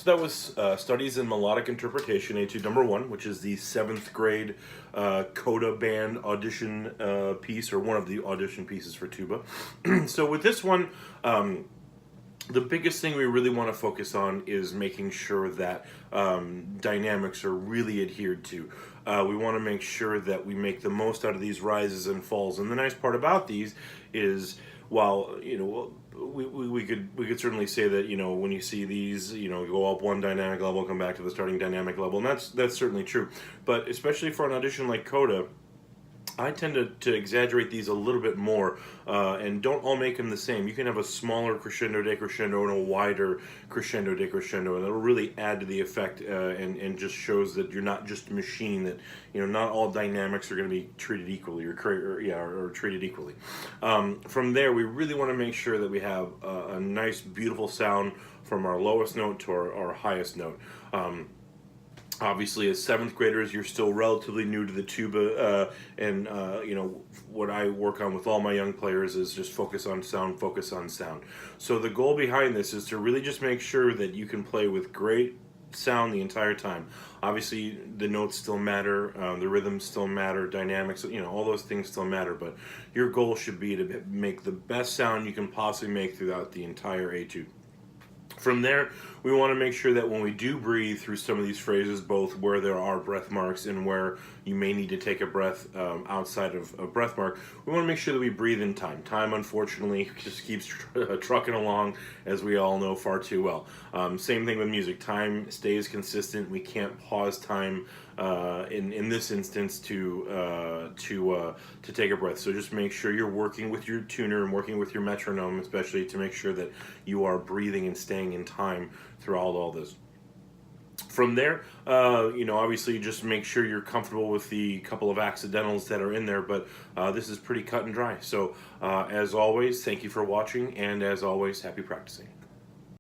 So that was Studies in Melodic Interpretation, Etude number 1, which is the 7th grade CODA band audition piece, or one of the audition pieces for tuba. So with this one, the biggest thing we really want to focus on is making sure that dynamics are really adhered to. We want to make sure that we make the most out of these rises and falls. And the nice part about these is, while we could certainly say that when you see these go up one dynamic level, come back to the starting dynamic level, and that's certainly true. But especially for an audition like CODA, I tend to exaggerate these a little bit more, and don't all make them the same. You can have a smaller crescendo decrescendo and a wider crescendo decrescendo, and it'll really add to the effect, and just shows that you're not just a machine, that not all dynamics are going to be treated equally, or treated equally. From there, we really want to make sure that we have a nice, beautiful sound from our lowest note to our highest note. Obviously, as 7th graders, you're still relatively new to the tuba, and what I work on with all my young players is just focus on sound, focus on sound. So the goal behind this is to really just make sure that you can play with great sound the entire time. Obviously, the notes still matter, the rhythms still matter, dynamics, all those things still matter, but your goal should be to make the best sound you can possibly make throughout the entire etude. From there, we want to make sure that when we do breathe through some of these phrases, both where there are breath marks and where you may need to take a breath outside of a breath mark, we want to make sure that we breathe in time. Time, unfortunately, just keeps trucking along, as we all know far too well. Same thing with music. Time stays consistent. We can't pause time in this instance to take a breath. So just make sure you're working with your tuner and working with your metronome, especially, to make sure that you are breathing and staying in time throughout all this. From there, obviously just make sure you're comfortable with the couple of accidentals that are in there, but this is pretty cut and dry. So as always, thank you for watching, and as always, happy practicing.